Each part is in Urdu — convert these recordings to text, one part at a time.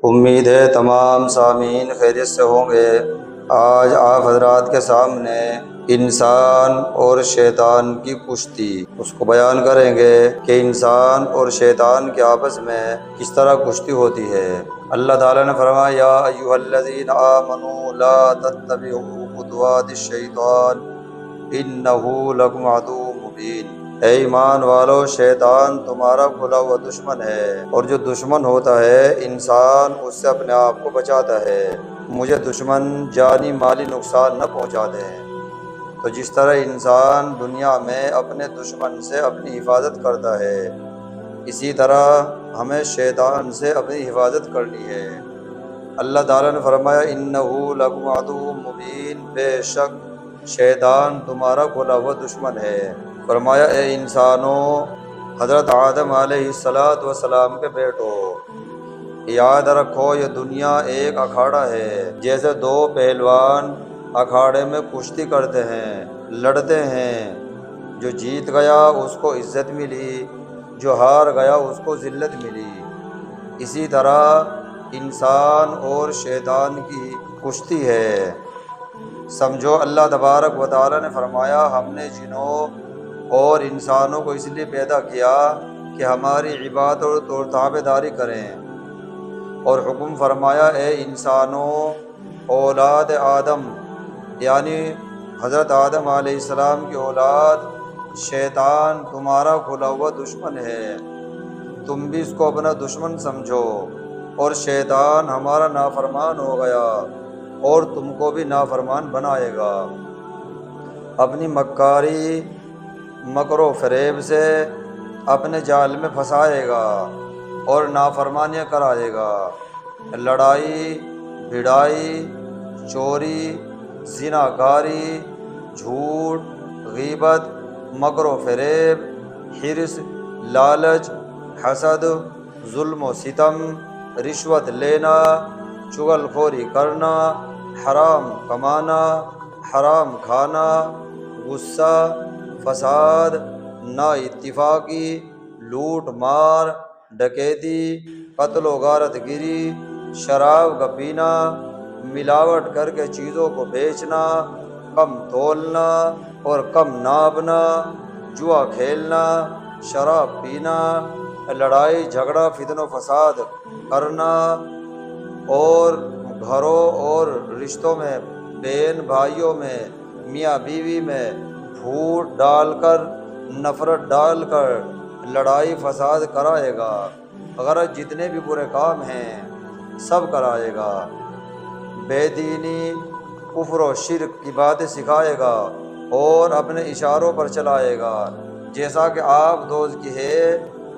امید ہے تمام سامعین خیریت سے ہوں گے۔ آج آپ حضرات کے سامنے انسان اور شیطان کی کشتی اس کو بیان کریں گے کہ انسان اور شیطان کے آپس میں کس طرح کشتی ہوتی ہے۔ اللہ تعالیٰ نے فرمایا یا ایھا الذین آمنوا لا تتبعوا خطوات الشیطان انہ لکم عدو مبین۔ اے ایمان والو، شیطان تمہارا کھلا ہوا دشمن ہے، اور جو دشمن ہوتا ہے انسان اس سے اپنے آپ کو بچاتا ہے۔ مجھے دشمن جانی مالی نقصان نہ پہنچا دیں۔ تو جس طرح انسان دنیا میں اپنے دشمن سے اپنی حفاظت کرتا ہے، اسی طرح ہمیں شیطان سے اپنی حفاظت کرنی ہے۔ اللہ تعالیٰ نے فرمایا انہ لکم عدو مبین، بے شک شیطان تمہارا کھلا ہوا دشمن ہے۔ فرمایا اے انسانوں، حضرت آدم علیہ السلام کے بیٹو، یاد رکھو یہ دنیا ایک اکھاڑا ہے۔ جیسے دو پہلوان اکھاڑے میں کشتی کرتے ہیں، لڑتے ہیں، جو جیت گیا اس کو عزت ملی، جو ہار گیا اس کو ذلت ملی۔ اسی طرح انسان اور شیطان کی کشتی ہے۔ سمجھو اللہ تبارک و تعالیٰ نے فرمایا ہم نے جنوں اور انسانوں کو اس لیے پیدا کیا کہ ہماری عبادت اور تابعداری کریں، اور حکم فرمایا اے انسانوں، اولاد آدم یعنی حضرت آدم علیہ السلام کی اولاد، شیطان تمہارا کھلا ہوا دشمن ہے، تم بھی اس کو اپنا دشمن سمجھو، اور شیطان ہمارا نافرمان ہو گیا اور تم کو بھی نافرمان بنائے گا۔ اپنی مکاری، مکر و فریب سے اپنے جال میں پھنسائے گا اور نافرمانیاں کرائے گا۔ لڑائی، بھڑائی، چوری، زناکاری، جھوٹ، غیبت، مکر و فریب، حرص، لالچ، حسد، ظلم و ستم، رشوت لینا، چغل خوری کرنا، حرام کمانا، حرام کھانا، غصہ، فساد، نا اتفاقی، لوٹ مار، ڈکیتی، قتل و غارت گری، شراب کا پینا، ملاوٹ کر کے چیزوں کو بیچنا، کم تولنا اور کم ناپنا، جوا کھیلنا، شراب پینا، لڑائی جھگڑا فتن و فساد کرنا، اور گھروں اور رشتوں میں، بہن بھائیوں میں، میاں بیوی میں پھوٹ ڈال کر، نفرت ڈال کر لڑائی فساد کرائے گا۔ غرض جتنے بھی برے کام ہیں سب کرائے گا۔ بے دینی، کفر و شرک کی باتیں سکھائے گا اور اپنے اشاروں پر چلائے گا۔ جیسا کہ آپ دوزخی ہے،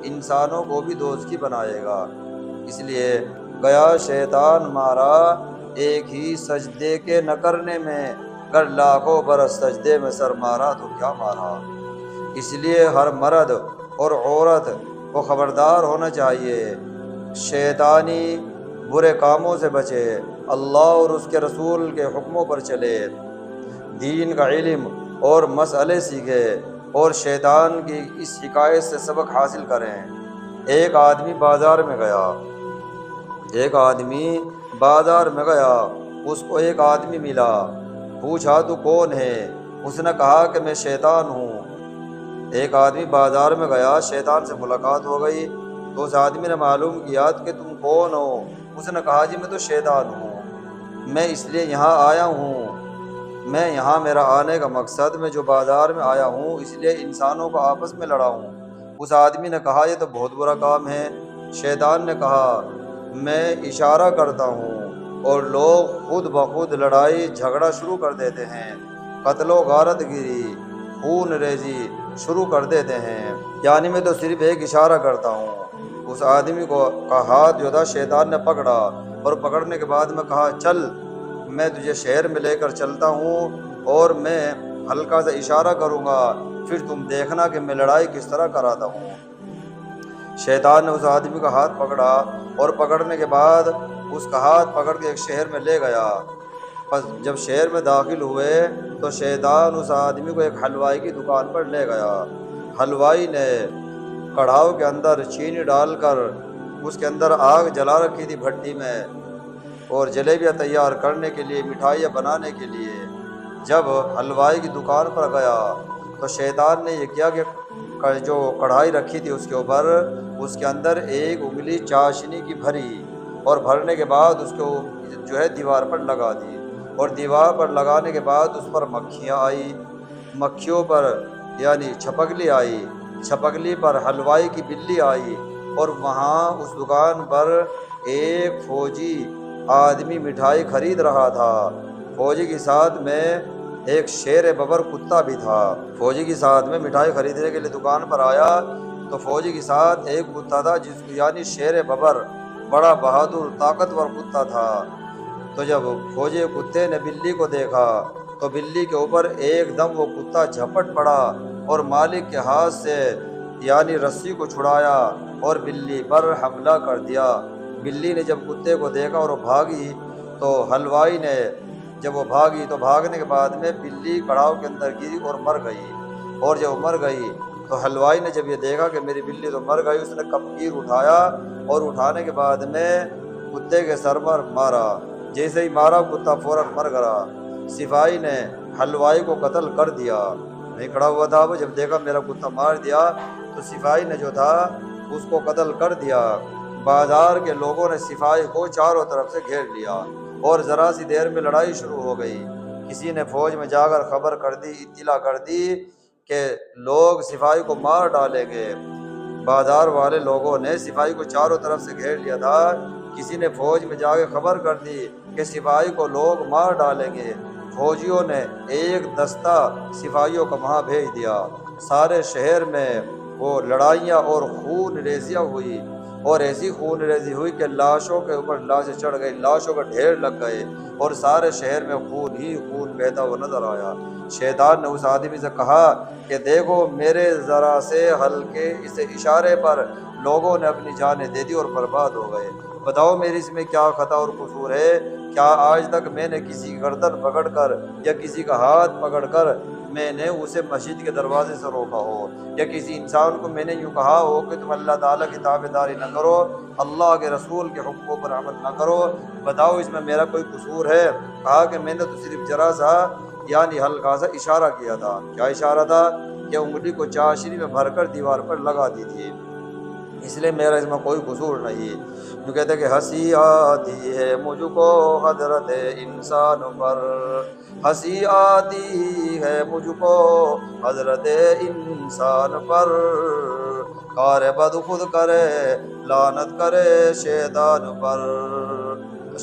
انسانوں کو بھی دوزخی بنائے گا۔ اس لیے گیا شیطان مارا ایک ہی سجدے کے نہ کرنے میں، گر لاکھوں برس سجدے میں سر مارا تو کیا مارا۔ اس لیے ہر مرد اور عورت کو خبردار ہونا چاہیے، شیطانی برے کاموں سے بچے، اللہ اور اس کے رسول کے حکموں پر چلے، دین کا علم اور مسئلے سیکھے، اور شیطان کی اس حکایت سے سبق حاصل کریں۔ ایک آدمی بازار میں گیا، اس کو ایک آدمی ملا، پوچھا تو کون ہے؟ اس نے کہا کہ میں شیطان ہوں۔ ایک آدمی بازار میں گیا، شیطان سے ملاقات ہو گئی، تو اس آدمی نے معلوم کیا کہ تم کون ہو؟ اس نے کہا جی میں تو شیطان ہوں، میں اس لیے یہاں آیا ہوں، میرا آنے کا مقصد، میں جو بازار میں آیا ہوں اس لیے انسانوں کو آپس میں لڑاؤں۔ اس آدمی نے کہا یہ تو بہت برا کام ہے۔ شیطان نے کہا میں اشارہ کرتا ہوں اور لوگ خود بخود لڑائی جھگڑا شروع کر دیتے ہیں، قتل و غارت گری، خون ریزی شروع کر دیتے ہیں، یعنی میں تو صرف ایک اشارہ کرتا ہوں۔ اس آدمی کا ہاتھ جو تھا شیطان نے پکڑا، اور پکڑنے کے بعد میں کہا چل میں تجھے شہر میں لے کر چلتا ہوں، اور میں ہلکا سا اشارہ کروں گا، پھر تم دیکھنا کہ میں لڑائی کس طرح کراتا ہوں۔ شیطان نے اس آدمی کا ہاتھ پکڑا، اور پکڑنے کے بعد اس کا ہاتھ پکڑ کے ایک شہر میں لے گیا۔ پس جب شہر میں داخل ہوئے تو شیطان اس آدمی کو ایک حلوائی کی دکان پر لے گیا۔ حلوائی نے کڑھاؤ کے اندر چینی ڈال کر اس کے اندر آگ جلا رکھی تھی بھٹی میں، اور جلیبیاں تیار کرنے کے لیے، مٹھائیاں بنانے کے لیے۔ جب حلوائی کی دکان پر گیا تو شیطان نے یہ کیا کہ جو کڑھائی رکھی تھی اس کے اوپر، اس کے اندر ایک انگلی چاشنی کی بھری، اور بھرنے کے بعد اس کو جو ہے دیوار پر لگا دی، اور دیوار پر لگانے کے بعد اس پر مکھیاں آئی، مکھیوں پر یعنی چھپکلی آئی، چھپکلی پر حلوائی کی بلی آئی، اور وہاں اس دکان پر ایک فوجی آدمی مٹھائی خرید رہا تھا۔ فوجی کے ساتھ میں ایک شیر ببر کتا بھی تھا۔ فوجی کے ساتھ میں مٹھائی خریدنے کے لیے دکان پر آیا تو فوجی کے ساتھ ایک کتا تھا جس کو یعنی شیر ببر، بڑا بہادر طاقتور کتا تھا۔ تو جب فوجی کتے نے بلی کو دیکھا تو بلی کے اوپر ایک دم وہ کتا جھپٹ پڑا اور مالک کے ہاتھ سے یعنی رسی کو چھڑایا اور بلی پر حملہ کر دیا۔ بلی نے جب کتے کو دیکھا اور وہ بھاگی تو حلوائی نے جب وہ بھاگی تو بھاگنے کے بعد میں بلی کڑاؤ کے اندر گری اور مر گئی، اور جب مر گئی تو حلوائی نے جب یہ دیکھا کہ میری بلی تو مر گئی، اس نے کپکیر اٹھایا اور اٹھانے کے بعد میں کتے کے سر پر مارا۔ جیسے ہی مارا کتا فوراً مر گیا۔ سپاہی نے حلوائی کو قتل کر دیا، نہیں کھڑا ہوا تھا وہ، جب دیکھا میرا کتا مار دیا تو سپاہی نے جو تھا اس کو قتل کر دیا۔ بازار کے لوگوں نے سپاہی کو چاروں طرف سے گھیر لیا اور ذرا سی دیر میں لڑائی شروع ہو گئی۔ کسی نے فوج میں جا کر خبر کر دی، اطلاع کر دی کہ لوگ سپاہی کو مار ڈالیں گے۔ بازار والے لوگوں نے سپاہی کو چاروں طرف سے گھیر لیا تھا۔ کسی نے فوج میں جا کے خبر کر دی کہ سپاہی کو لوگ مار ڈالیں گے۔ فوجیوں نے ایک دستہ سپاہیوں کو وہاں بھیج دیا۔ سارے شہر میں وہ لڑائیاں اور خون ریزیاں ہوئی، اور ایسی خون ریزی ہوئی کہ لاشوں کے اوپر لاشیں چڑھ گئی، لاشوں کا ڈھیر لگ گئے، اور سارے شہر میں خون ہی خون بہتا ہوا نظر آیا۔ شیطان نے اس آدمی سے کہا کہ دیکھو میرے ذرا سے ہلکے اس اشارے پر لوگوں نے اپنی جانیں دے دی اور برباد ہو گئے۔ بتاؤ میری اس میں کیا خطا اور قصور ہے؟ کیا آج تک میں نے کسی کی گردن پکڑ کر یا کسی کا ہاتھ پکڑ کر میں نے اسے مسجد کے دروازے سے روکا ہو، یا کسی انسان کو میں نے یوں کہا ہو کہ تم اللہ تعالیٰ کی تابعداری نہ کرو، اللہ کے رسول کے حکموں پر عمل نہ کرو؟ بتاؤ اس میں میرا کوئی قصور ہے؟ کہا کہ میں نے تو صرف ذرا سا یعنی ہلکا سا اشارہ کیا تھا۔ کیا اشارہ تھا؟ کہ انگلی کو چاشنی میں بھر کر دیوار پر لگا دی تھی، اس لیے میرا اس میں کوئی قصور نہیں۔ جو کہتے کہ ہنسی آتی ہے مجھ کو حضرت انسان پر، ہنسی آتی ہے مجھ کو حضرت انسان پر، کار بد خود کرے لعنت کرے شیطان پر۔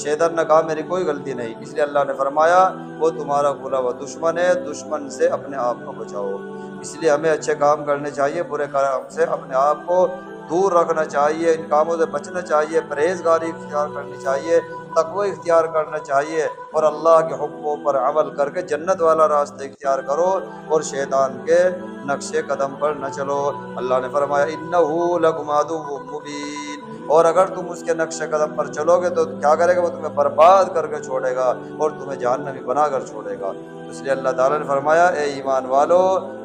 شیطان نے کہا میری کوئی غلطی نہیں، اس لیے اللہ نے فرمایا وہ تمہارا کھلا ہوا دشمن ہے، دشمن سے اپنے آپ کو بچاؤ۔ اس لیے ہمیں اچھے کام کرنے چاہیے، برے کام سے اپنے آپ کو دور رکھنا چاہیے، ان کاموں سے بچنا چاہیے، پرہیزگاری اختیار کرنی چاہیے، تقوی اختیار کرنا چاہیے، اور اللہ کے حکموں پر عمل کر کے جنت والا راستہ اختیار کرو، اور شیطان کے نقش قدم پر نہ چلو۔ اللہ نے فرمایا اِنَّهُ لَكُمْ عَدُوٌّ مُّبِينٌ، اور اگر تم اس کے نقش قدم پر چلو گے تو کیا کرے گا؟ وہ تمہیں برباد کر کے چھوڑے گا اور تمہیں جہنمی بنا کر چھوڑے گا۔ اس لیے اللہ تعالیٰ نے فرمایا اے ایمان والو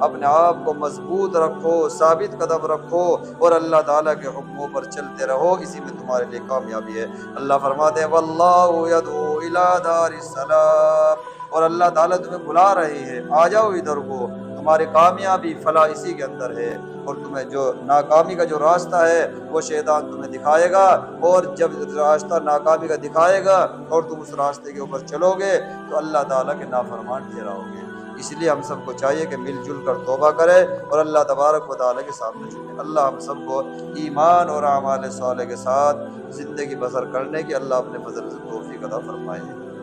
اپنے آپ کو مضبوط رکھو، ثابت قدم رکھو، اور اللہ تعالیٰ کے حکموں پر چلتے رہو، اسی میں تمہارے لیے کامیابی ہے۔ اللہ فرماتے ہیں واللہ یدعو الی دار السلام، اور اللہ تعالیٰ تمہیں بلا رہی ہے، آ جاؤ ادھر کو، تمہاری کامیابی فلاح اسی کے اندر ہے، اور تمہیں جو ناکامی کا جو راستہ ہے وہ شیطان تمہیں دکھائے گا، اور جب راستہ ناکامی کا دکھائے گا اور تم اس راستے کے اوپر چلو گے تو اللہ تعالیٰ کے نافرمان ٹھہراؤ گے۔ اس لیے ہم سب کو چاہیے کہ مل جل کر توبہ کرے اور اللہ تبارک و تعالیٰ کے سامنے جھکے۔ اللہ ہم سب کو ایمان اور اعمال صالح کے ساتھ زندگی بسر کرنے کی اللہ اپنے فضل سے توفیق عطا فرمائے۔